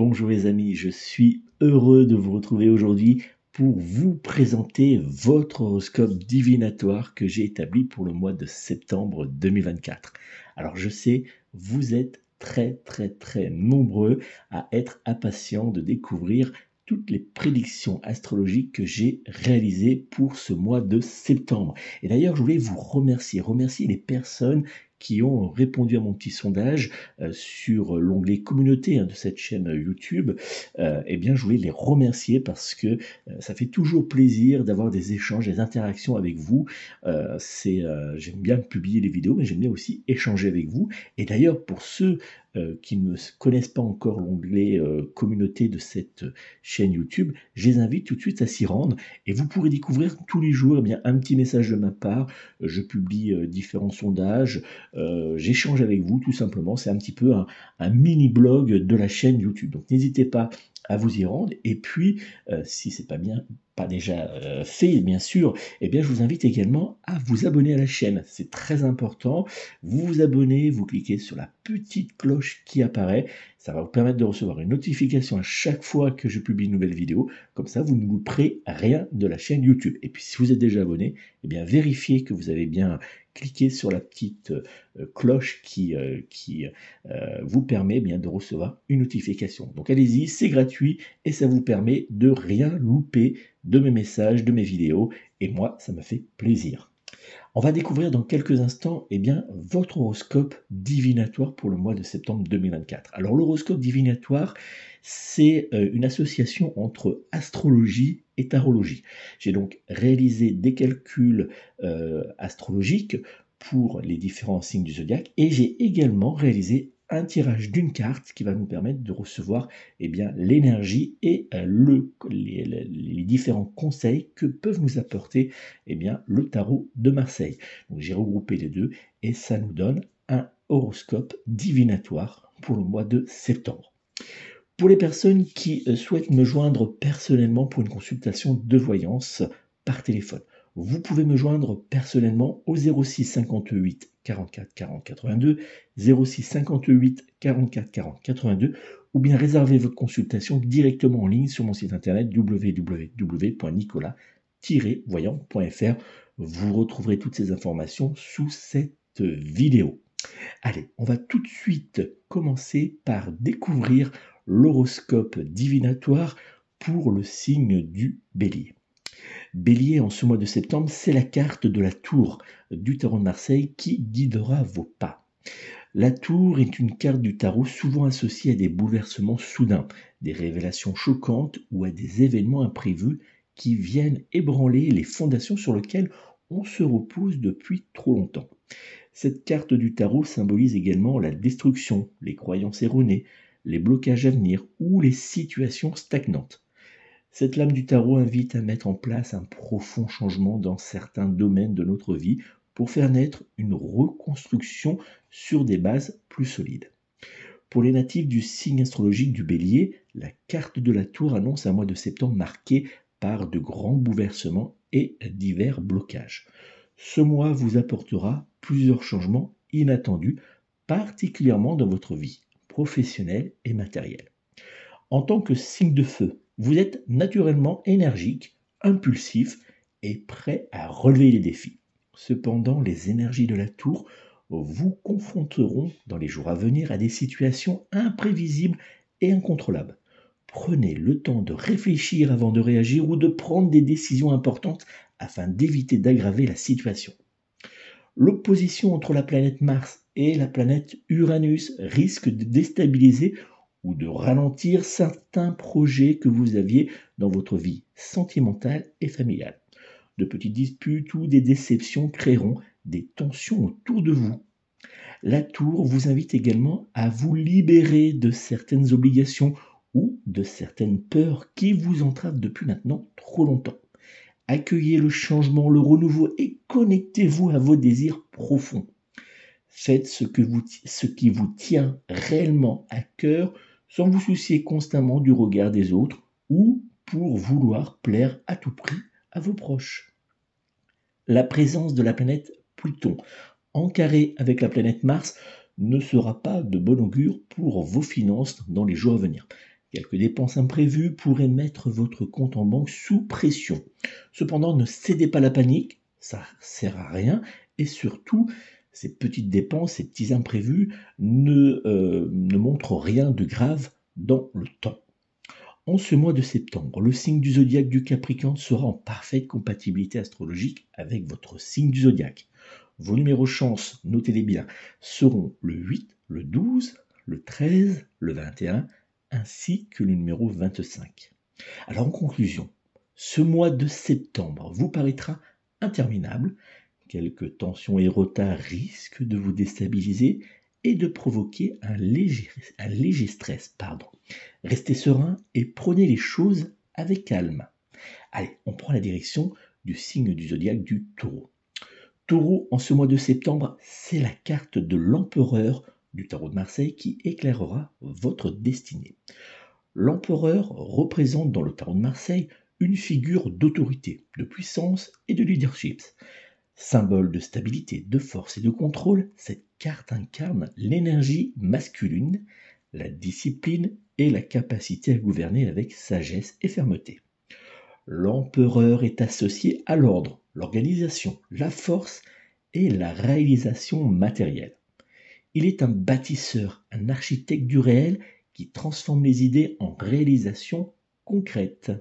Bonjour les amis, je suis heureux de vous retrouver aujourd'hui pour vous présenter votre horoscope divinatoire que j'ai établi pour le mois de septembre 2024. Alors je sais, vous êtes très nombreux à être impatients de découvrir toutes les prédictions astrologiques que j'ai réalisées pour ce mois de septembre. Et d'ailleurs, je voulais vous remercier les personnes qui ont répondu à mon petit sondage sur l'onglet communauté de cette chaîne YouTube. Eh bien, je voulais les remercier parce que ça fait toujours plaisir d'avoir des échanges, des interactions avec vous. J'aime bien publier les vidéos, mais j'aime bien aussi échanger avec vous. Et d'ailleurs, pour ceux qui ne connaissent pas encore l'onglet communauté de cette chaîne YouTube, je les invite tout de suite à s'y rendre et vous pourrez découvrir tous les jours un petit message de ma part. Je publie différents sondages, j'échange avec vous tout simplement. C'est un petit peu un mini blog de la chaîne YouTube. Donc n'hésitez pas à vous y rendre. Et puis, si c'est pas déjà fait, bien sûr, eh bien, je vous invite également à vous abonner à la chaîne. C'est très important. Vous vous abonnez, vous cliquez sur la petite cloche qui apparaît. Ça va vous permettre de recevoir une notification à chaque fois que je publie une nouvelle vidéo. Comme ça, vous ne louperez rien de la chaîne YouTube. Et puis, si vous êtes déjà abonné, eh bien, vérifiez que vous avez bien cliqué sur la petite cloche qui vous permet bien de recevoir une notification. Donc allez-y, c'est gratuit et ça vous permet de rien louper de mes messages, de mes vidéos, et moi, ça me fait plaisir. On va découvrir dans quelques instants votre horoscope divinatoire pour le mois de septembre 2024. Alors l'horoscope divinatoire, c'est une association entre astrologie et tarologie. J'ai donc réalisé des calculs astrologiques pour les différents signes du zodiaque et j'ai également réalisé un tirage d'une carte qui va nous permettre de recevoir l'énergie et les différents conseils que peuvent nous apporter le tarot de Marseille. Donc j'ai regroupé les deux et ça nous donne un horoscope divinatoire pour le mois de septembre. Pour les personnes qui souhaitent me joindre personnellement pour une consultation de voyance par téléphone, vous pouvez me joindre personnellement au 06 58 44 40 82, 06 58 44 40 82, ou bien réserver votre consultation directement en ligne sur mon site internet www.nicolas-voyant.fr. Vous retrouverez toutes ces informations sous cette vidéo. Allez, on va tout de suite commencer par découvrir l'horoscope divinatoire pour le signe du Bélier. Bélier, en ce mois de septembre, c'est la carte de la tour du tarot de Marseille qui guidera vos pas. La tour est une carte du tarot souvent associée à des bouleversements soudains, des révélations choquantes ou à des événements imprévus qui viennent ébranler les fondations sur lesquelles on se repose depuis trop longtemps. Cette carte du tarot symbolise également la destruction, les croyances erronées, les blocages à venir ou les situations stagnantes. Cette lame du tarot invite à mettre en place un profond changement dans certains domaines de notre vie pour faire naître une reconstruction sur des bases plus solides. Pour les natifs du signe astrologique du Bélier, la carte de la tour annonce un mois de septembre marqué par de grands bouleversements et divers blocages. Ce mois vous apportera plusieurs changements inattendus, particulièrement dans votre vie professionnelle et matérielle. En tant que signe de feu, vous êtes naturellement énergique, impulsif et prêt à relever les défis. Cependant, les énergies de la tour vous confronteront dans les jours à venir à des situations imprévisibles et incontrôlables. Prenez le temps de réfléchir avant de réagir ou de prendre des décisions importantes afin d'éviter d'aggraver la situation. L'opposition entre la planète Mars et la planète Uranus risque de déstabiliser ou de ralentir certains projets que vous aviez dans votre vie sentimentale et familiale. De petites disputes ou des déceptions créeront des tensions autour de vous. La tour vous invite également à vous libérer de certaines obligations ou de certaines peurs qui vous entravent depuis maintenant trop longtemps. Accueillez le changement, le renouveau et connectez-vous à vos désirs profonds. Faites ce qui vous tient réellement à cœur sans vous soucier constamment du regard des autres ou pour vouloir plaire à tout prix à vos proches. La présence de la planète Pluton en carré avec la planète Mars ne sera pas de bon augure pour vos finances dans les jours à venir, Quelques dépenses imprévues pourraient mettre votre compte en banque sous pression. Cependant, ne cédez pas à la panique, ça ne sert à rien, et surtout, ces petites dépenses, ces petits imprévus ne montrent rien de grave dans le temps. En ce mois de septembre, le signe du zodiaque du Capricorne sera en parfaite compatibilité astrologique avec votre signe du zodiaque. Vos numéros chance, notez-les bien, seront le 8, le 12, le 13, le 21, ainsi que le numéro 25. Alors en conclusion, ce mois de septembre vous paraîtra interminable. Quelques tensions et retards risquent de vous déstabiliser et de provoquer un léger stress. Restez serein et prenez les choses avec calme. Allez, on prend la direction du signe du zodiaque du Taureau. Taureau, en ce mois de septembre, c'est la carte de l'empereur du tarot de Marseille qui éclairera votre destinée. L'empereur représente dans le tarot de Marseille une figure d'autorité, de puissance et de leadership. Symbole de stabilité, de force et de contrôle, cette carte incarne l'énergie masculine, la discipline et la capacité à gouverner avec sagesse et fermeté. L'empereur est associé à l'ordre, l'organisation, la force et la réalisation matérielle. Il est un bâtisseur, un architecte du réel qui transforme les idées en réalisation concrète.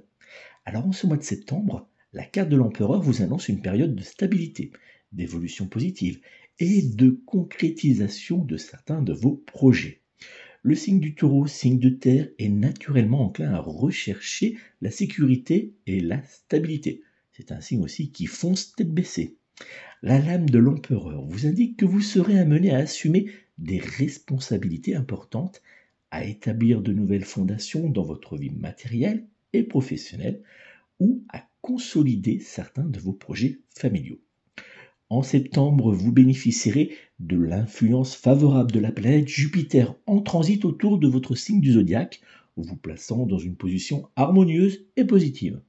Alors en ce mois de septembre, la carte de l'empereur vous annonce une période de stabilité, d'évolution positive et de concrétisation de certains de vos projets. Le signe du Taureau, signe de terre, est naturellement enclin à rechercher la sécurité et la stabilité. C'est un signe aussi qui fonce tête baissée. La lame de l'empereur vous indique que vous serez amené à assumer des responsabilités importantes, à établir de nouvelles fondations dans votre vie matérielle et professionnelle ou à consolider certains de vos projets familiaux. En septembre, vous bénéficierez de l'influence favorable de la planète Jupiter en transit autour de votre signe du zodiaque, vous plaçant dans une position harmonieuse et positive.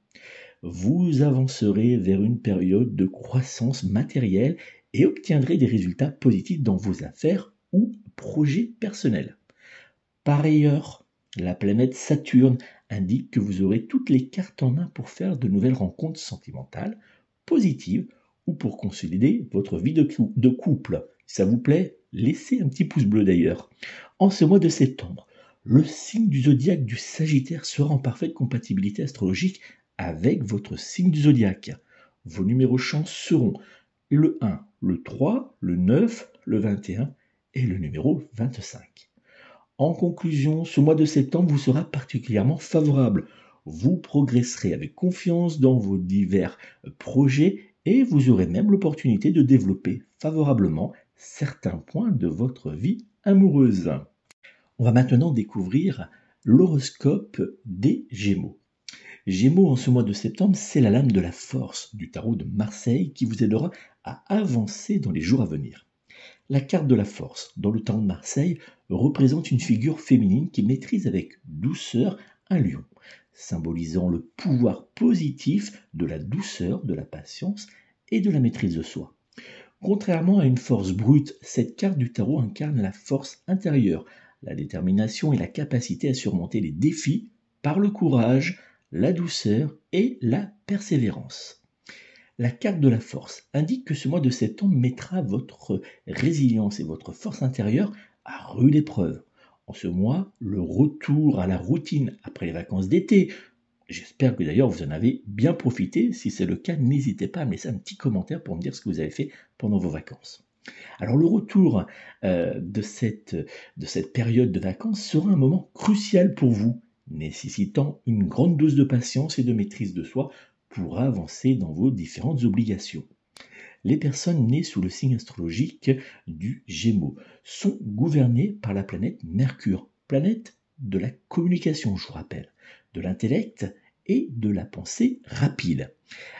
Vous avancerez vers une période de croissance matérielle et obtiendrez des résultats positifs dans vos affaires ou projets personnels. Par ailleurs, la planète Saturne indique que vous aurez toutes les cartes en main pour faire de nouvelles rencontres sentimentales, positives, ou pour consolider votre vie de couple. Si ça vous plaît, laissez un petit pouce bleu d'ailleurs. En ce mois de septembre, le signe du zodiaque du Sagittaire sera en parfaite compatibilité astrologique avec votre signe du zodiaque. Vos numéros chance seront le 1, le 3, le 9, le 21 et le numéro 25. En conclusion, ce mois de septembre vous sera particulièrement favorable. Vous progresserez avec confiance dans vos divers projets et vous aurez même l'opportunité de développer favorablement certains points de votre vie amoureuse. On va maintenant découvrir l'horoscope des Gémeaux. Gémeaux, en ce mois de septembre, c'est la lame de la force du tarot de Marseille qui vous aidera à avancer dans les jours à venir. La carte de la force dans le tarot de Marseille représente une figure féminine qui maîtrise avec douceur un lion, symbolisant le pouvoir positif de la douceur, de la patience et de la maîtrise de soi. Contrairement à une force brute, cette carte du tarot incarne la force intérieure, la détermination et la capacité à surmonter les défis par le courage, la douceur et la persévérance. La carte de la force indique que ce mois de septembre mettra votre résilience et votre force intérieure à rude épreuve. En ce mois, le retour à la routine après les vacances d'été. J'espère que d'ailleurs vous en avez bien profité. Si c'est le cas, n'hésitez pas à me laisser un petit commentaire pour me dire ce que vous avez fait pendant vos vacances. Alors le retour de cette période de vacances sera un moment crucial pour vous, nécessitant une grande dose de patience et de maîtrise de soi pour avancer dans vos différentes obligations. Les personnes nées sous le signe astrologique du Gémeaux sont gouvernées par la planète Mercure, planète de la communication, je vous rappelle, de l'intellect et de la pensée rapide.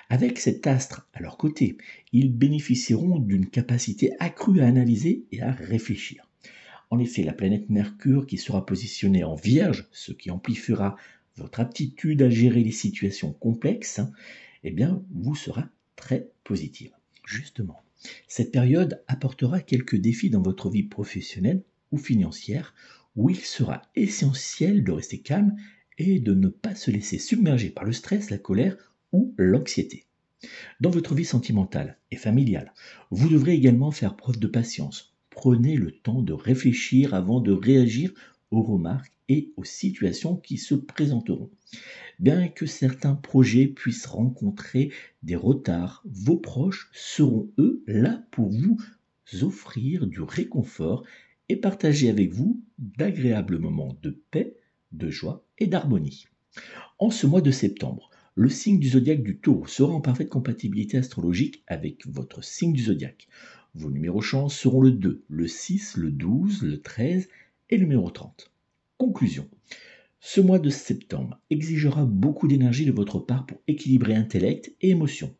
Avec cet astre à leur côté, ils bénéficieront d'une capacité accrue à analyser et à réfléchir. En effet, la planète Mercure qui sera positionnée en Vierge, ce qui amplifiera votre aptitude à gérer les situations complexes, vous sera très positive. Justement, cette période apportera quelques défis dans votre vie professionnelle ou financière où il sera essentiel de rester calme et de ne pas se laisser submerger par le stress, la colère ou l'anxiété. Dans votre vie sentimentale et familiale, vous devrez également faire preuve de patience. Prenez le temps de réfléchir avant de réagir aux remarques et aux situations qui se présenteront. Bien que certains projets puissent rencontrer des retards, vos proches seront eux là pour vous offrir du réconfort et partager avec vous d'agréables moments de paix, de joie et d'harmonie. En ce mois de septembre, le signe du zodiaque du Taureau sera en parfaite compatibilité astrologique avec votre signe du zodiaque. Vos numéros chance seront le 2, le 6, le 12, le 13 et le numéro 30. Conclusion. Ce mois de septembre exigera beaucoup d'énergie de votre part pour équilibrer intellect et émotion.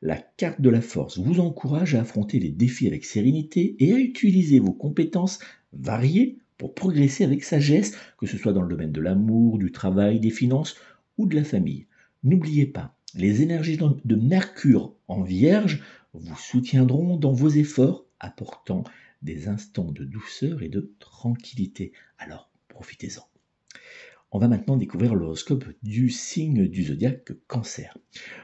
La carte de la force vous encourage à affronter les défis avec sérénité et à utiliser vos compétences variées pour progresser avec sagesse, que ce soit dans le domaine de l'amour, du travail, des finances ou de la famille. N'oubliez pas, les énergies de Mercure en Vierge vous soutiendront dans vos efforts, apportant des instants de douceur et de tranquillité. Alors, profitez-en. On va maintenant découvrir l'horoscope du signe du zodiaque Cancer.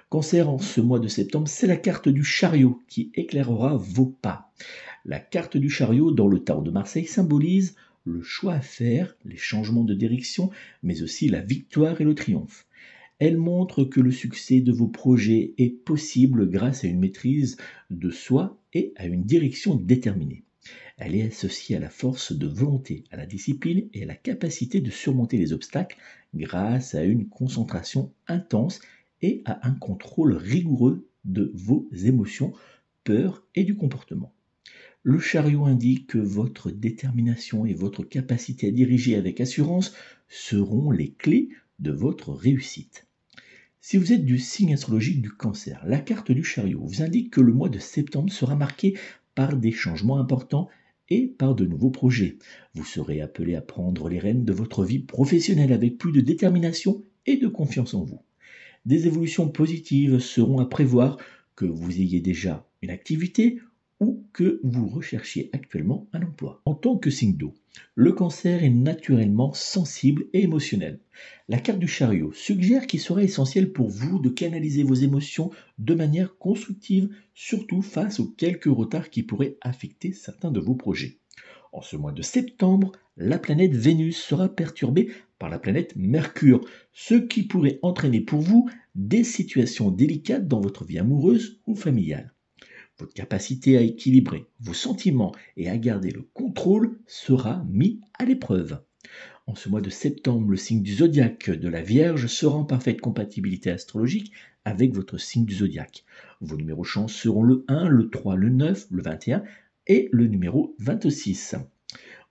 Cancer, en ce mois de septembre, c'est la carte du chariot qui éclairera vos pas. La carte du chariot dans le tarot de Marseille symbolise le choix à faire, les changements de direction, mais aussi la victoire et le triomphe. Elle montre que le succès de vos projets est possible grâce à une maîtrise de soi et à une direction déterminée. Elle est associée à la force de volonté, à la discipline et à la capacité de surmonter les obstacles grâce à une concentration intense et à un contrôle rigoureux de vos émotions, peurs et du comportement. Le chariot indique que votre détermination et votre capacité à diriger avec assurance seront les clés de votre réussite. Si vous êtes du signe astrologique du Cancer, la carte du chariot vous indique que le mois de septembre sera marqué par des changements importants et par de nouveaux projets. Vous serez appelé à prendre les rênes de votre vie professionnelle avec plus de détermination et de confiance en vous. Des évolutions positives seront à prévoir, que vous ayez déjà une activité ou que vous recherchiez actuellement un emploi. En tant que signe d'eau, le Cancer est naturellement sensible et émotionnel. La carte du chariot suggère qu'il sera essentiel pour vous de canaliser vos émotions de manière constructive, surtout face aux quelques retards qui pourraient affecter certains de vos projets. En ce mois de septembre, la planète Vénus sera perturbée par la planète Mercure, ce qui pourrait entraîner pour vous des situations délicates dans votre vie amoureuse ou familiale. Votre capacité à équilibrer vos sentiments et à garder le contrôle sera mis à l'épreuve. En ce mois de septembre, le signe du zodiaque de la Vierge sera en parfaite compatibilité astrologique avec votre signe du zodiaque. Vos numéros chance seront le 1, le 3, le 9, le 21 et le numéro 26.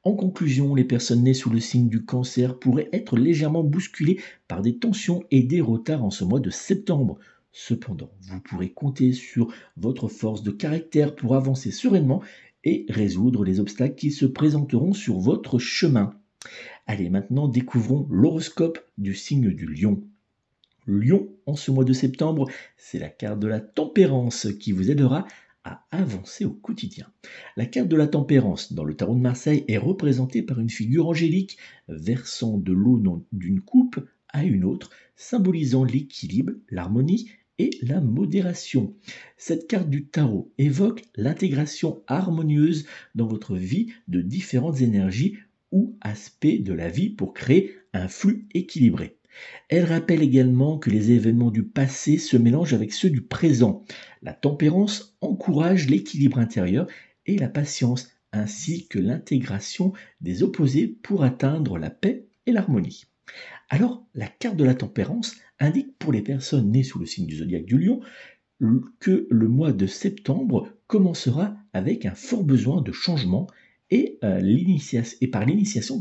En conclusion, les personnes nées sous le signe du Cancer pourraient être légèrement bousculées par des tensions et des retards en ce mois de septembre. Cependant, vous pourrez compter sur votre force de caractère pour avancer sereinement et résoudre les obstacles qui se présenteront sur votre chemin. Allez, maintenant découvrons l'horoscope du signe du Lion. Lion, en ce mois de septembre, c'est la carte de la tempérance qui vous aidera à avancer au quotidien. La carte de la tempérance dans le tarot de Marseille est représentée par une figure angélique versant de l'eau d'une coupe à une autre, symbolisant l'équilibre, l'harmonie et la modération. Cette carte du tarot évoque l'intégration harmonieuse dans votre vie de différentes énergies ou aspects de la vie pour créer un flux équilibré. Elle rappelle également que les événements du passé se mélangent avec ceux du présent. La tempérance encourage l'équilibre intérieur et la patience, ainsi que l'intégration des opposés pour atteindre la paix et l'harmonie. Alors, la carte de la tempérance indique pour les personnes nées sous le signe du zodiaque du Lion que le mois de septembre commencera avec un fort besoin de changement et par l'initiation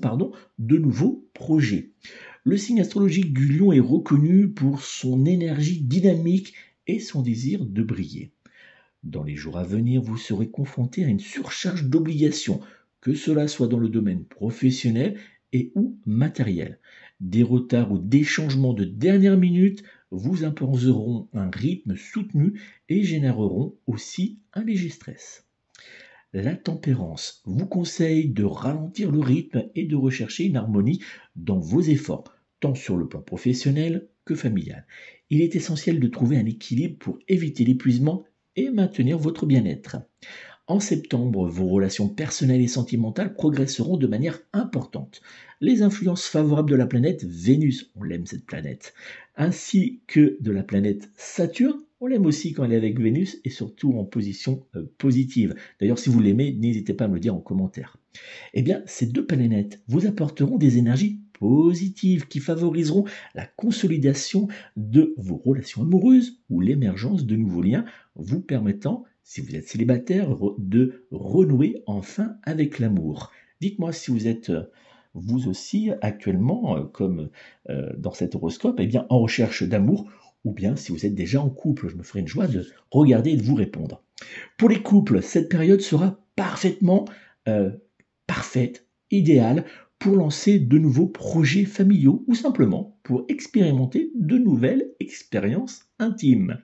de nouveaux projets. Le signe astrologique du Lion est reconnu pour son énergie dynamique et son désir de briller. Dans les jours à venir, vous serez confronté à une surcharge d'obligations, que cela soit dans le domaine professionnel et ou matériel. Des retards ou des changements de dernière minute vous imposeront un rythme soutenu et généreront aussi un léger stress. La tempérance vous conseille de ralentir le rythme et de rechercher une harmonie dans vos efforts, tant sur le plan professionnel que familial. Il est essentiel de trouver un équilibre pour éviter l'épuisement et maintenir votre bien-être. En septembre, vos relations personnelles et sentimentales progresseront de manière importante. Les influences favorables de la planète Vénus, on l'aime cette planète, ainsi que de la planète Saturne, on l'aime aussi quand elle est avec Vénus et surtout en position positive. D'ailleurs, si vous l'aimez, n'hésitez pas à me le dire en commentaire. Eh bien, ces deux planètes vous apporteront des énergies positives qui favoriseront la consolidation de vos relations amoureuses ou l'émergence de nouveaux liens vous permettant, si vous êtes célibataire, de renouer enfin avec l'amour. Dites-moi si vous êtes vous aussi actuellement, comme dans cet horoscope, eh bien, en recherche d'amour, ou bien si vous êtes déjà en couple. Je me ferai une joie de regarder et de vous répondre. Pour les couples, cette période sera parfaitement parfaite, idéale pour lancer de nouveaux projets familiaux ou simplement pour expérimenter de nouvelles expériences intimes.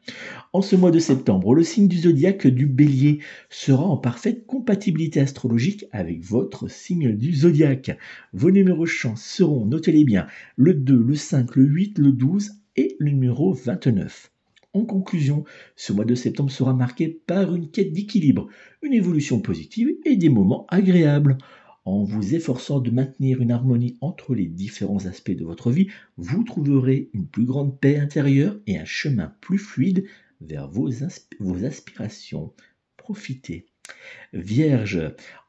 En ce mois de septembre, le signe du zodiaque du Bélier sera en parfaite compatibilité astrologique avec votre signe du zodiaque. Vos numéros chance seront, notez-les bien, le 2, le 5, le 8, le 12 et le numéro 29. En conclusion, ce mois de septembre sera marqué par une quête d'équilibre, une évolution positive et des moments agréables. En vous efforçant de maintenir une harmonie entre les différents aspects de votre vie, vous trouverez une plus grande paix intérieure et un chemin plus fluide vers vos aspirations. Profitez. Vierge,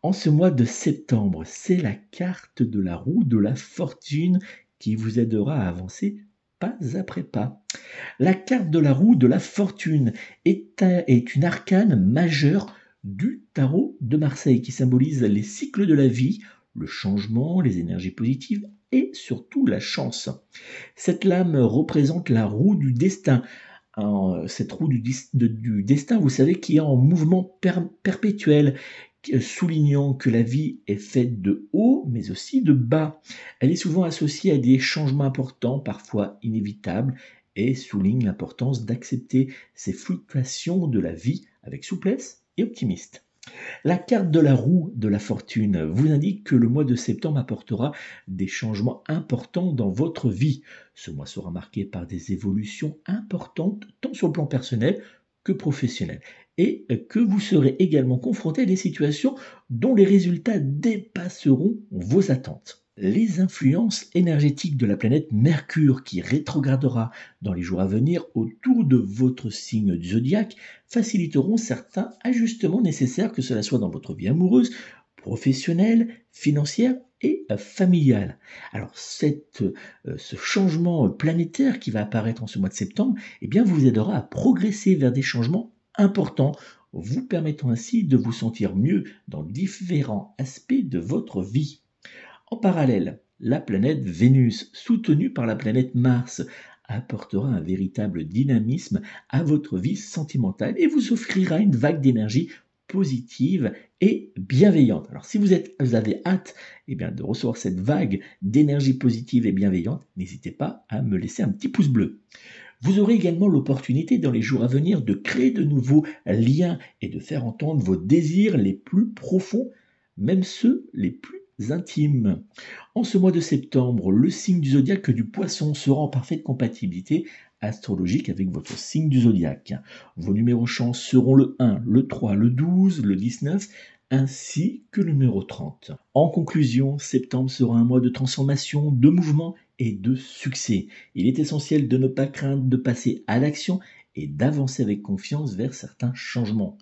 en ce mois de septembre, c'est la carte de la roue de la fortune qui vous aidera à avancer pas après pas. La carte de la roue de la fortune est une arcane majeure du tarot de Marseille qui symbolise les cycles de la vie, le changement, les énergies positives et surtout la chance. Cette lame représente la roue du destin. Cette roue du destin, vous savez, qui est en mouvement perpétuel, soulignant que la vie est faite de haut mais aussi de bas. Elle est souvent associée à des changements importants, parfois inévitables, et souligne l'importance d'accepter ces fluctuations de la vie avec souplesse et optimiste. La carte de la roue de la fortune vous indique que le mois de septembre apportera des changements importants dans votre vie. Ce mois sera marqué par des évolutions importantes tant sur le plan personnel que professionnel et que vous serez également confronté à des situations dont les résultats dépasseront vos attentes. Les influences énergétiques de la planète Mercure qui rétrogradera dans les jours à venir autour de votre signe du zodiaque faciliteront certains ajustements nécessaires, que cela soit dans votre vie amoureuse, professionnelle, financière et familiale. Alors ce changement planétaire qui va apparaître en ce mois de septembre, eh bien, vous aidera à progresser vers des changements importants, vous permettant ainsi de vous sentir mieux dans différents aspects de votre vie. En parallèle, la planète Vénus, soutenue par la planète Mars, apportera un véritable dynamisme à votre vie sentimentale et vous offrira une vague d'énergie positive et bienveillante. Alors si vous avez hâte de recevoir cette vague d'énergie positive et bienveillante, n'hésitez pas à me laisser un petit pouce bleu. Vous aurez également l'opportunité dans les jours à venir de créer de nouveaux liens et de faire entendre vos désirs les plus profonds, même ceux les plus intimes. En ce mois de septembre, le signe du zodiaque du Poisson sera en parfaite compatibilité astrologique avec votre signe du zodiaque. Vos numéros chance seront le 1, le 3, le 12, le 19 ainsi que le numéro 30. En conclusion, septembre sera un mois de transformation, de mouvement et de succès. Il est essentiel de ne pas craindre de passer à l'action et d'avancer avec confiance vers certains changements.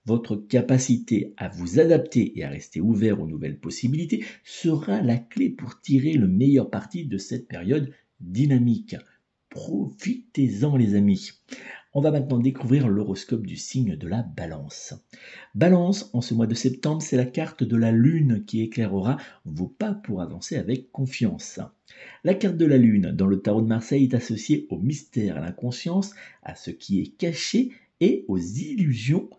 Votre capacité à vous adapter et à rester ouvert aux nouvelles possibilités sera la clé pour tirer le meilleur parti de cette période dynamique. Profitez-en les amis. On va maintenant découvrir l'horoscope du signe de la Balance. Balance, en ce mois de septembre, c'est la carte de la Lune qui éclairera vos pas pour avancer avec confiance. La carte de la Lune dans le tarot de Marseille est associée au mystère, à l'inconscience, à ce qui est caché et aux illusions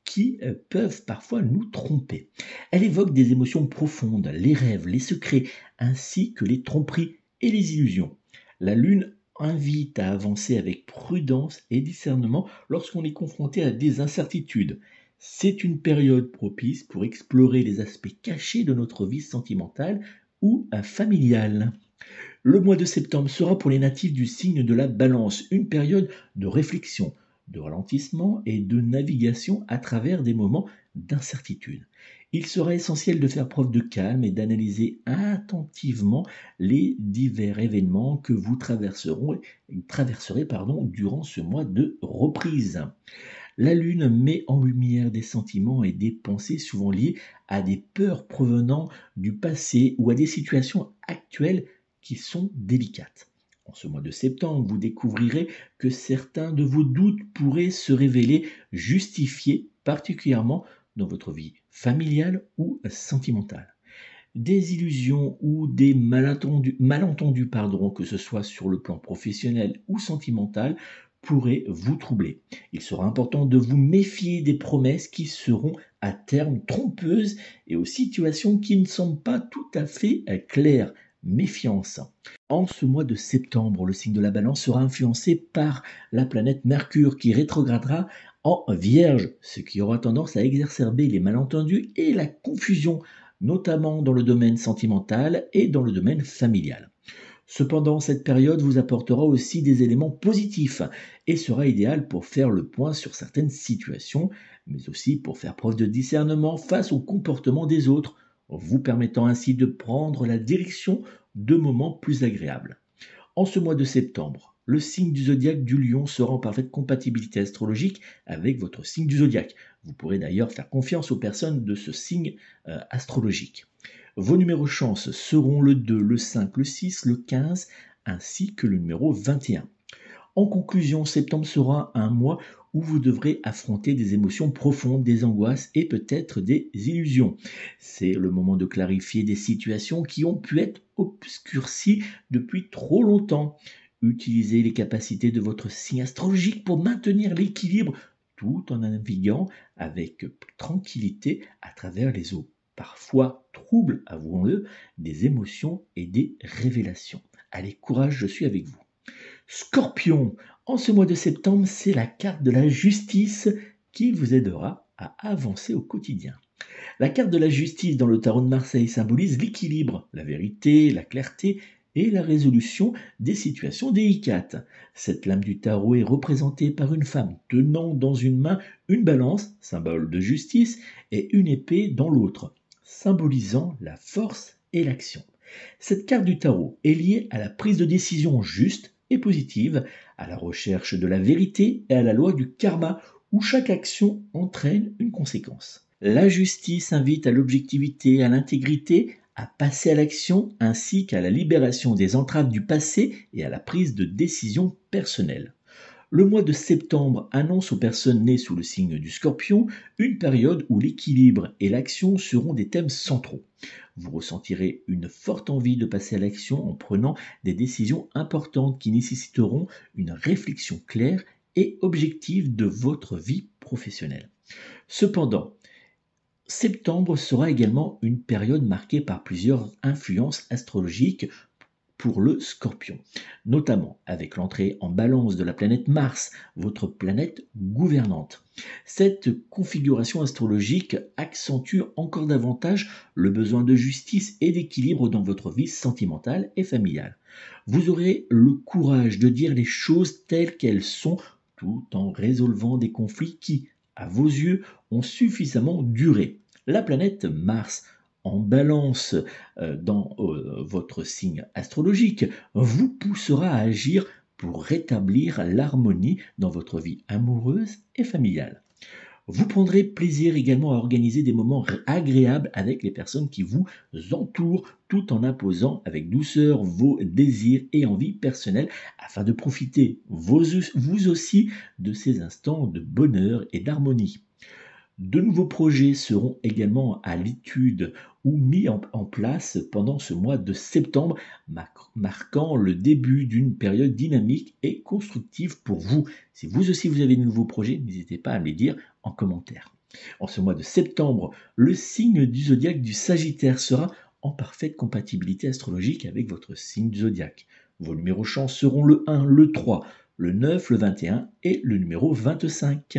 qui peuvent parfois nous tromper. Elle évoque des émotions profondes, les rêves, les secrets, ainsi que les tromperies et les illusions. La Lune invite à avancer avec prudence et discernement lorsqu'on est confronté à des incertitudes. C'est une période propice pour explorer les aspects cachés de notre vie sentimentale ou familiale. Le mois de septembre sera pour les natifs du signe de la Balance une période de réflexion, de ralentissement et de navigation à travers des moments d'incertitude. Il sera essentiel de faire preuve de calme et d'analyser attentivement les divers événements que vous traverserez durant ce mois de reprise. La Lune met en lumière des sentiments et des pensées souvent liés à des peurs provenant du passé ou à des situations actuelles qui sont délicates. En ce mois de septembre, vous découvrirez que certains de vos doutes pourraient se révéler justifiés, particulièrement dans votre vie familiale ou sentimentale. Des illusions ou des malentendus, que ce soit sur le plan professionnel ou sentimental, pourraient vous troubler. Il sera important de vous méfier des promesses qui seront à terme trompeuses et aux situations qui ne semblent pas tout à fait claires. Méfiance. En ce mois de septembre, le signe de la Balance sera influencé par la planète Mercure qui rétrogradera en Vierge, ce qui aura tendance à exacerber les malentendus et la confusion, notamment dans le domaine sentimental et dans le domaine familial. Cependant, cette période vous apportera aussi des éléments positifs et sera idéale pour faire le point sur certaines situations, mais aussi pour faire preuve de discernement face au comportement des autres, vous permettant ainsi de prendre la direction de moments plus agréables. En ce mois de septembre, le signe du zodiaque du Lion sera en parfaite compatibilité astrologique avec votre signe du zodiaque. Vous pourrez d'ailleurs faire confiance aux personnes de ce signe astrologique. Vos numéros chance seront le 2, le 5, le 6, le 15 ainsi que le numéro 21. En conclusion, septembre sera un mois où vous devrez affronter des émotions profondes, des angoisses et peut-être des illusions. C'est le moment de clarifier des situations qui ont pu être obscurcies depuis trop longtemps. Utilisez les capacités de votre signe astrologique pour maintenir l'équilibre tout en naviguant avec tranquillité à travers les eaux. Parfois troubles, avouons-le, des émotions et des révélations. Allez, courage, je suis avec vous. Scorpion, en ce mois de septembre, c'est la carte de la justice qui vous aidera à avancer au quotidien. La carte de la justice dans le tarot de Marseille symbolise l'équilibre, la vérité, la clarté et la résolution des situations délicates. Cette lame du tarot est représentée par une femme tenant dans une main une balance, symbole de justice, et une épée dans l'autre, symbolisant la force et l'action. Cette carte du tarot est liée à la prise de décision juste et positive, à la recherche de la vérité et à la loi du karma, où chaque action entraîne une conséquence. La justice invite à l'objectivité, à l'intégrité, à passer à l'action, ainsi qu'à la libération des entraves du passé et à la prise de décision personnelle. Le mois de septembre annonce aux personnes nées sous le signe du Scorpion une période où l'équilibre et l'action seront des thèmes centraux. Vous ressentirez une forte envie de passer à l'action en prenant des décisions importantes qui nécessiteront une réflexion claire et objective de votre vie professionnelle. Cependant, septembre sera également une période marquée par plusieurs influences astrologiques pour le Scorpion, notamment avec l'entrée en balance de la planète Mars, votre planète gouvernante. Cette configuration astrologique accentue encore davantage le besoin de justice et d'équilibre dans votre vie sentimentale et familiale. Vous aurez le courage de dire les choses telles qu'elles sont tout en résolvant des conflits qui, à vos yeux, ont suffisamment duré. La planète Mars en balance dans votre signe astrologique vous poussera à agir pour rétablir l'harmonie dans votre vie amoureuse et familiale. Vous prendrez plaisir également à organiser des moments agréables avec les personnes qui vous entourent, tout en imposant avec douceur vos désirs et envies personnelles afin de profiter vous aussi de ces instants de bonheur et d'harmonie. De nouveaux projets seront également à l'étude ou mis en place pendant ce mois de septembre, marquant le début d'une période dynamique et constructive pour vous. Si vous aussi vous avez de nouveaux projets, n'hésitez pas à me les dire en commentaire. En ce mois de septembre, le signe du zodiaque du Sagittaire sera en parfaite compatibilité astrologique avec votre signe du zodiaque. Vos numéros chance seront le 1, le 3, le 9, le 21 et le numéro 25.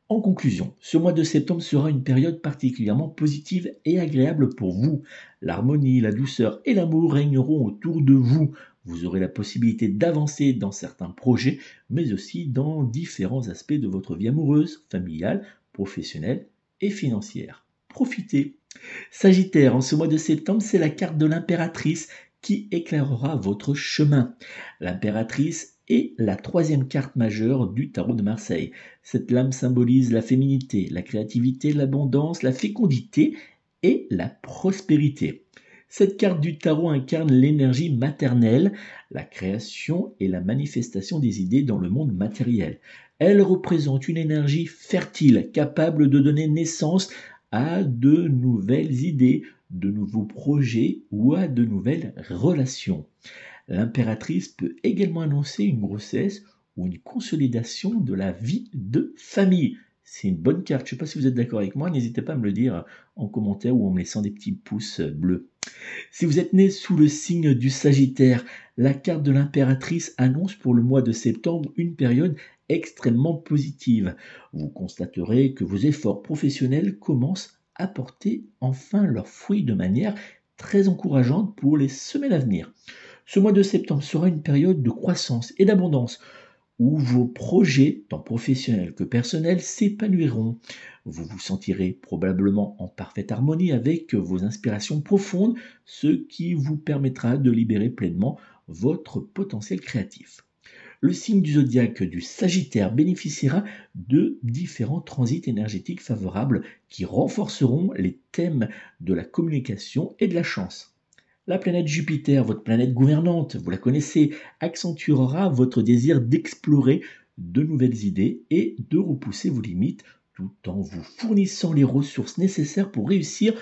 En conclusion, ce mois de septembre sera une période particulièrement positive et agréable pour vous. L'harmonie, la douceur et l'amour régneront autour de vous. Vous aurez la possibilité d'avancer dans certains projets, mais aussi dans différents aspects de votre vie amoureuse, familiale, professionnelle et financière. Profitez. Sagittaire, en ce mois de septembre, c'est la carte de l'impératrice qui éclairera votre chemin. L'impératrice est la troisième carte majeure du tarot de Marseille. Cette lame symbolise la féminité, la créativité, l'abondance, la fécondité et la prospérité. Cette carte du tarot incarne l'énergie maternelle, la création et la manifestation des idées dans le monde matériel. Elle représente une énergie fertile, capable de donner naissance à de nouvelles idées, de nouveaux projets ou à de nouvelles relations. L'impératrice peut également annoncer une grossesse ou une consolidation de la vie de famille. C'est une bonne carte. Je ne sais pas si vous êtes d'accord avec moi. N'hésitez pas à me le dire en commentaire ou en me laissant des petits pouces bleus. Si vous êtes né sous le signe du Sagittaire, la carte de l'impératrice annonce pour le mois de septembre une période extrêmement positive. Vous constaterez que vos efforts professionnels commencent à porter enfin leurs fruits de manière très encourageante pour les semaines à venir. Ce mois de septembre sera une période de croissance et d'abondance où vos projets, tant professionnels que personnels, s'épanouiront. Vous vous sentirez probablement en parfaite harmonie avec vos inspirations profondes, ce qui vous permettra de libérer pleinement votre potentiel créatif. Le signe du zodiaque du Sagittaire bénéficiera de différents transits énergétiques favorables qui renforceront les thèmes de la communication et de la chance. La planète Jupiter, votre planète gouvernante, vous la connaissez, accentuera votre désir d'explorer de nouvelles idées et de repousser vos limites tout en vous fournissant les ressources nécessaires pour réussir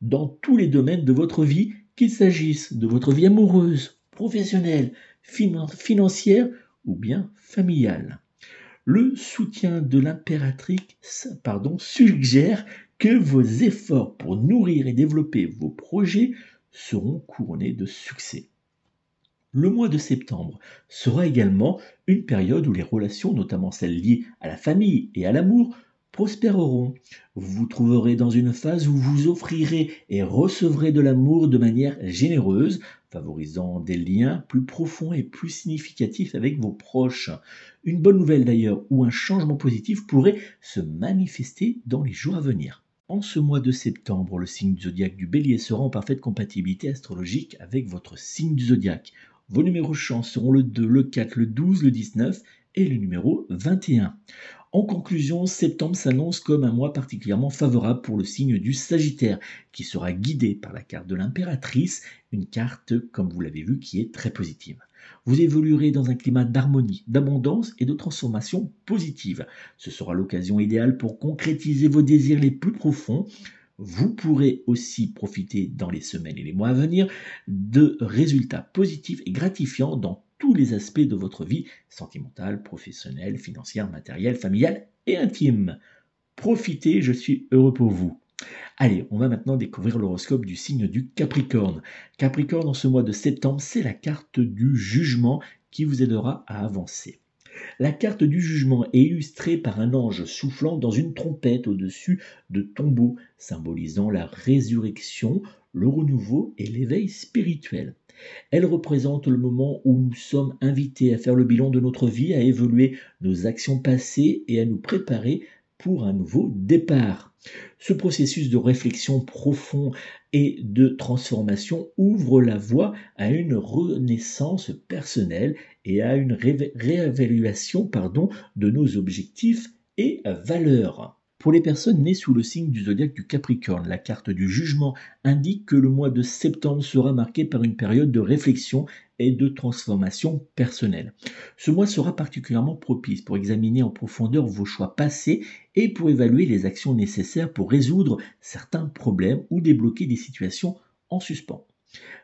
dans tous les domaines de votre vie, qu'il s'agisse de votre vie amoureuse, professionnelle, financière ou bien familiale. Le soutien de l'impératrice suggère que vos efforts pour nourrir et développer vos projets seront couronnés de succès. Le mois de septembre sera également une période où les relations, notamment celles liées à la famille et à l'amour, prospéreront. Vous vous trouverez dans une phase où vous offrirez et recevrez de l'amour de manière généreuse, favorisant des liens plus profonds et plus significatifs avec vos proches. Une bonne nouvelle d'ailleurs, ou un changement positif pourrait se manifester dans les jours à venir. En ce mois de septembre, le signe du zodiaque du Bélier sera en parfaite compatibilité astrologique avec votre signe du zodiaque. Vos numéros chance seront le 2, le 4, le 12, le 19 et le numéro 21. En conclusion, septembre s'annonce comme un mois particulièrement favorable pour le signe du Sagittaire, qui sera guidé par la carte de l'impératrice, une carte, comme vous l'avez vu, qui est très positive. Vous évoluerez dans un climat d'harmonie, d'abondance et de transformation positive. Ce sera l'occasion idéale pour concrétiser vos désirs les plus profonds. Vous pourrez aussi profiter dans les semaines et les mois à venir de résultats positifs et gratifiants dans tous les aspects de votre vie sentimentale, professionnelle, financière, matérielle, familiale et intime. Profitez, je suis heureux pour vous. Allez, on va maintenant découvrir l'horoscope du signe du Capricorne. Capricorne, en ce mois de septembre, c'est la carte du jugement qui vous aidera à avancer. La carte du jugement est illustrée par un ange soufflant dans une trompette au-dessus de tombeaux, symbolisant la résurrection, le renouveau et l'éveil spirituel. Elle représente le moment où nous sommes invités à faire le bilan de notre vie, à évaluer nos actions passées et à nous préparer pour un nouveau départ. Ce processus de réflexion profond et de transformation ouvre la voie à une renaissance personnelle et à une réévaluation de nos objectifs et valeurs. Pour les personnes nées sous le signe du zodiaque du Capricorne, la carte du jugement indique que le mois de septembre sera marqué par une période de réflexion et de transformation personnelle. Ce mois sera particulièrement propice pour examiner en profondeur vos choix passés et pour évaluer les actions nécessaires pour résoudre certains problèmes ou débloquer des situations en suspens.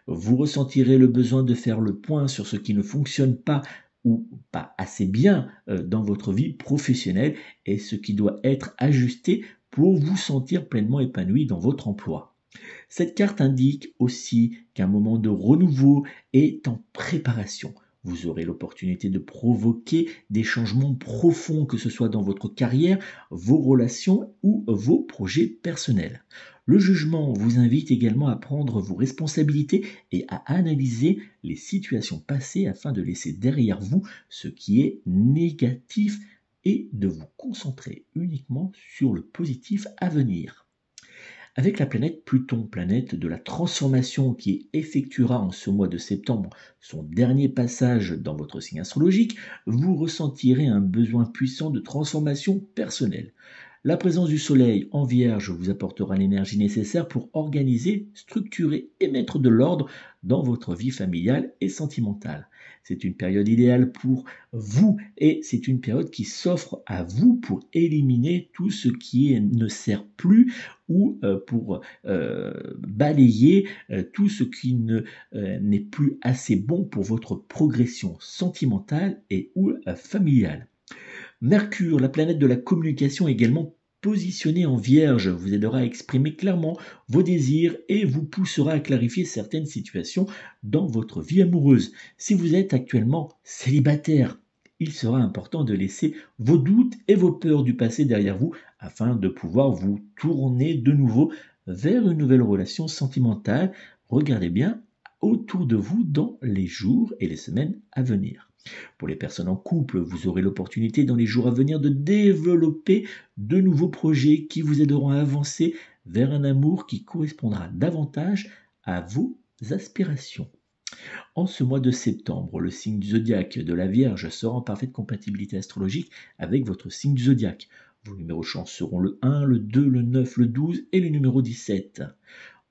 Vous ressentirez le besoin de faire le point sur ce qui ne fonctionne pas ou pas assez bien dans votre vie professionnelle et ce qui doit être ajusté pour vous sentir pleinement épanoui dans votre emploi. Cette carte indique aussi qu'un moment de renouveau est en préparation. Vous aurez l'opportunité de provoquer des changements profonds, que ce soit dans votre carrière, vos relations ou vos projets personnels. Le jugement vous invite également à prendre vos responsabilités et à analyser les situations passées afin de laisser derrière vous ce qui est négatif et de vous concentrer uniquement sur le positif à venir. Avec la planète Pluton, planète de la transformation qui effectuera en ce mois de septembre son dernier passage dans votre signe astrologique, vous ressentirez un besoin puissant de transformation personnelle. La présence du Soleil en Vierge vous apportera l'énergie nécessaire pour organiser, structurer et mettre de l'ordre dans votre vie familiale et sentimentale. C'est une période idéale pour vous et c'est une période qui s'offre à vous pour éliminer tout ce qui ne sert plus ou pour balayer tout ce qui n'est plus assez bon pour votre progression sentimentale et ou familiale. Mercure, la planète de la communication, également positionnée en Vierge, vous aidera à exprimer clairement vos désirs et vous poussera à clarifier certaines situations dans votre vie amoureuse. Si vous êtes actuellement célibataire, il sera important de laisser vos doutes et vos peurs du passé derrière vous afin de pouvoir vous tourner de nouveau vers une nouvelle relation sentimentale. Regardez bien autour de vous dans les jours et les semaines à venir. Pour les personnes en couple, vous aurez l'opportunité dans les jours à venir de développer de nouveaux projets qui vous aideront à avancer vers un amour qui correspondra davantage à vos aspirations. En ce mois de septembre, le signe du zodiaque de la Vierge sera en parfaite compatibilité astrologique avec votre signe du zodiaque. Vos numéros chance seront le 1, le 2, le 9, le 12 et le numéro 17.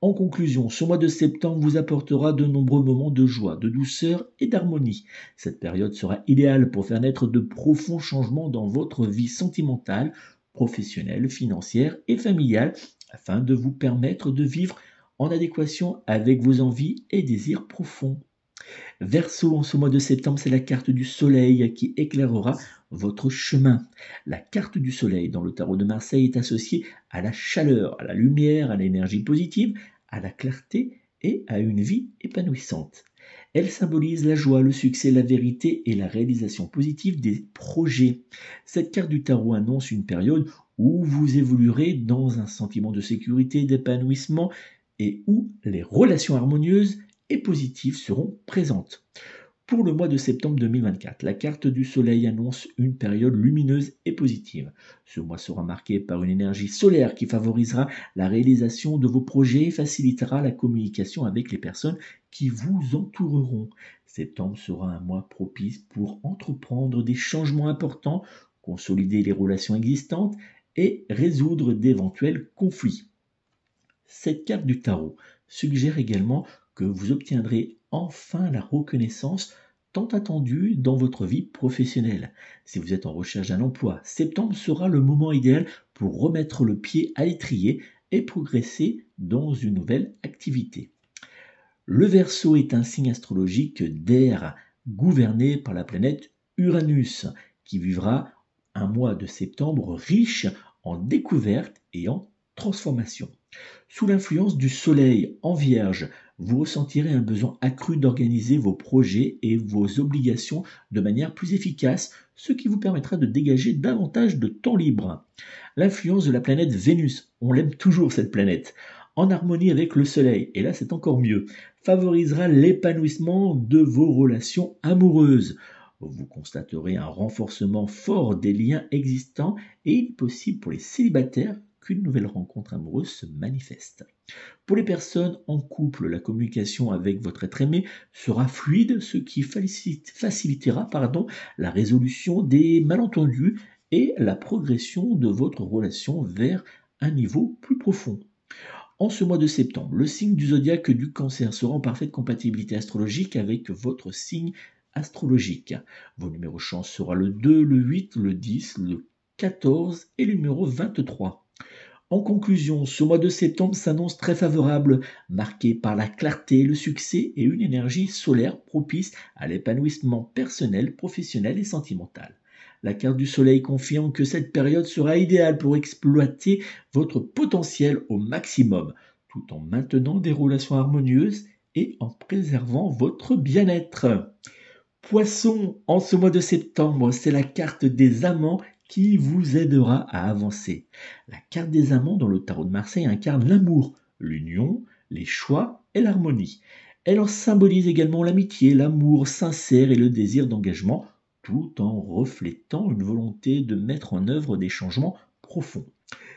En conclusion, ce mois de septembre vous apportera de nombreux moments de joie, de douceur et d'harmonie. Cette période sera idéale pour faire naître de profonds changements dans votre vie sentimentale, professionnelle, financière et familiale, afin de vous permettre de vivre en adéquation avec vos envies et désirs profonds. Verseau, en ce mois de septembre, c'est la carte du soleil qui éclairera votre chemin. La carte du soleil dans le tarot de Marseille est associée à la chaleur, à la lumière, à l'énergie positive, à la clarté et à une vie épanouissante. Elle symbolise la joie, le succès, la vérité et la réalisation positive des projets. Cette carte du tarot annonce une période où vous évoluerez dans un sentiment de sécurité, d'épanouissement et où les relations harmonieuses et positives seront présentes. Pour le mois de septembre 2024, la carte du soleil annonce une période lumineuse et positive. Ce mois sera marqué par une énergie solaire qui favorisera la réalisation de vos projets et facilitera la communication avec les personnes qui vous entoureront. Septembre sera un mois propice pour entreprendre des changements importants, consolider les relations existantes et résoudre d'éventuels conflits. Cette carte du tarot suggère également que vous obtiendrez enfin la reconnaissance tant attendue dans votre vie professionnelle. Si vous êtes en recherche d'un emploi, septembre sera le moment idéal pour remettre le pied à l'étrier et progresser dans une nouvelle activité. Le Verseau est un signe astrologique d'air gouverné par la planète Uranus qui vivra un mois de septembre riche en découvertes et en transformations. Sous l'influence du soleil en Vierge, vous ressentirez un besoin accru d'organiser vos projets et vos obligations de manière plus efficace, ce qui vous permettra de dégager davantage de temps libre. L'influence de la planète Vénus, on l'aime toujours cette planète, en harmonie avec le soleil, et là c'est encore mieux, favorisera l'épanouissement de vos relations amoureuses. Vous constaterez un renforcement fort des liens existants et il est possible pour les célibataires qu'une nouvelle rencontre amoureuse se manifeste. Pour les personnes en couple, la communication avec votre être aimé sera fluide, ce qui facilitera la résolution des malentendus et la progression de votre relation vers un niveau plus profond. En ce mois de septembre, le signe du zodiaque du Cancer sera en parfaite compatibilité astrologique avec votre signe astrologique. Vos numéros chance sera le 2, le 8, le 10, le 14 et le numéro 23. En conclusion, ce mois de septembre s'annonce très favorable, marqué par la clarté, le succès et une énergie solaire propice à l'épanouissement personnel, professionnel et sentimental. La carte du soleil confirme que cette période sera idéale pour exploiter votre potentiel au maximum, tout en maintenant des relations harmonieuses et en préservant votre bien-être. Poisson, en ce mois de septembre, c'est la carte des amants qui vous aidera à avancer. La carte des amants dans le tarot de Marseille incarne l'amour, l'union, les choix et l'harmonie. Elle en symbolise également l'amitié, l'amour sincère et le désir d'engagement, tout en reflétant une volonté de mettre en œuvre des changements profonds.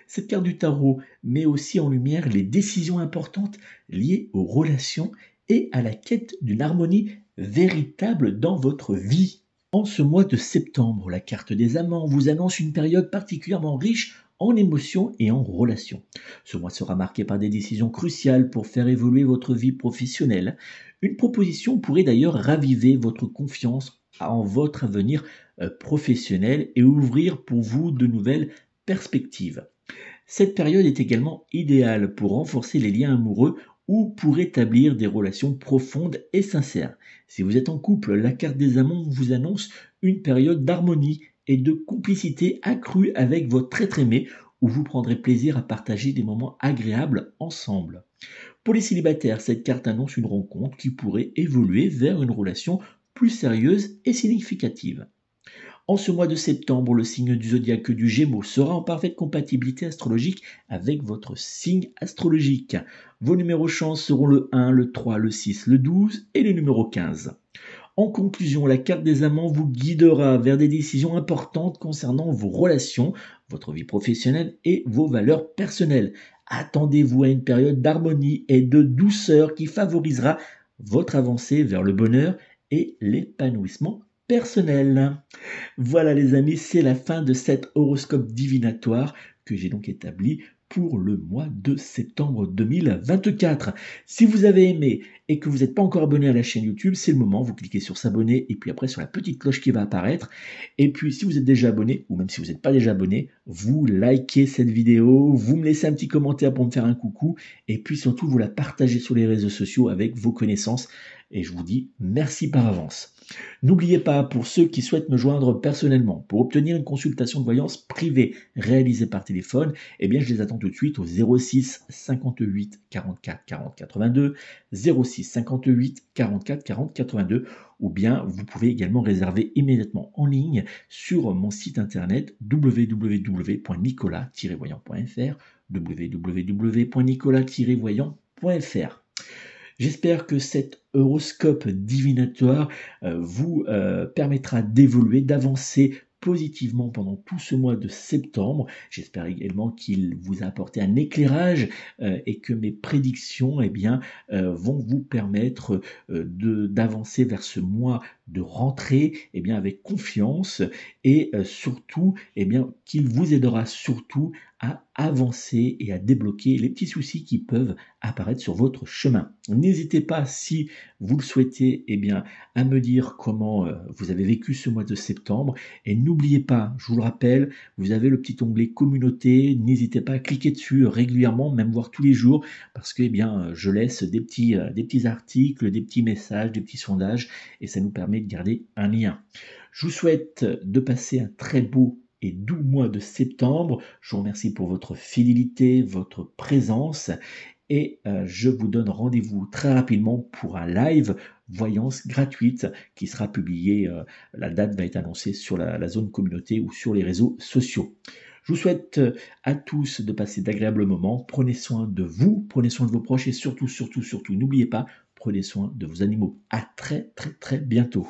Cette carte du tarot met aussi en lumière les décisions importantes liées aux relations et à la quête d'une harmonie véritable dans votre vie. En ce mois de septembre, la carte des amants vous annonce une période particulièrement riche en émotions et en relations. Ce mois sera marqué par des décisions cruciales pour faire évoluer votre vie professionnelle. Une proposition pourrait d'ailleurs raviver votre confiance en votre avenir professionnel et ouvrir pour vous de nouvelles perspectives. Cette période est également idéale pour renforcer les liens amoureux ou pour établir des relations profondes et sincères. Si vous êtes en couple, la carte des amants vous annonce une période d'harmonie et de complicité accrue avec votre être aimé, où vous prendrez plaisir à partager des moments agréables ensemble. Pour les célibataires, cette carte annonce une rencontre qui pourrait évoluer vers une relation plus sérieuse et significative. En ce mois de septembre, le signe du zodiaque du Gémeaux sera en parfaite compatibilité astrologique avec votre signe astrologique. Vos numéros chance seront le 1, le 3, le 6, le 12 et le numéro 15. En conclusion, la carte des amants vous guidera vers des décisions importantes concernant vos relations, votre vie professionnelle et vos valeurs personnelles. Attendez-vous à une période d'harmonie et de douceur qui favorisera votre avancée vers le bonheur et l'épanouissement personnel. Voilà les amis, c'est la fin de cet horoscope divinatoire que j'ai donc établi pour le mois de septembre 2024. Si vous avez aimé et que vous n'êtes pas encore abonné à la chaîne YouTube, c'est le moment, vous cliquez sur s'abonner et puis après sur la petite cloche qui va apparaître. Et puis si vous êtes déjà abonné, ou même si vous n'êtes pas déjà abonné, vous likez cette vidéo, vous me laissez un petit commentaire pour me faire un coucou et puis surtout vous la partagez sur les réseaux sociaux avec vos connaissances. Et je vous dis merci par avance. N'oubliez pas, pour ceux qui souhaitent me joindre personnellement, pour obtenir une consultation de voyance privée réalisée par téléphone, eh bien je les attends tout de suite au 06 58 44 40 82, 06 58 44 40 82, ou bien vous pouvez également réserver immédiatement en ligne sur mon site internet www.nicolas-voyant.fr, www.nicolas-voyant.fr. J'espère que cet horoscope divinatoire vous permettra d'évoluer, d'avancer positivement pendant tout ce mois de septembre. J'espère également qu'il vous a apporté un éclairage et que mes prédictions vont vous permettre d'avancer vers ce mois de rentrée avec confiance et surtout qu'il vous aidera surtout à avancer et à débloquer les petits soucis qui peuvent apparaître sur votre chemin. N'hésitez pas, si vous le souhaitez, à me dire comment vous avez vécu ce mois de septembre. Et n'oubliez pas, je vous le rappelle, vous avez le petit onglet communauté. N'hésitez pas à cliquer dessus régulièrement, même voire tous les jours, parce que je laisse des petits articles, des petits messages, des petits sondages, et ça nous permet de garder un lien. Je vous souhaite de passer un très beau et doux mois de septembre. Je vous remercie pour votre fidélité, votre présence, et je vous donne rendez-vous très rapidement pour un live voyance gratuite qui sera publié. La date va être annoncée sur la zone communauté ou sur les réseaux sociaux. Je vous souhaite à tous de passer d'agréables moments. Prenez soin de vous, prenez soin de vos proches et surtout, n'oubliez pas, prenez soin de vos animaux. À très bientôt.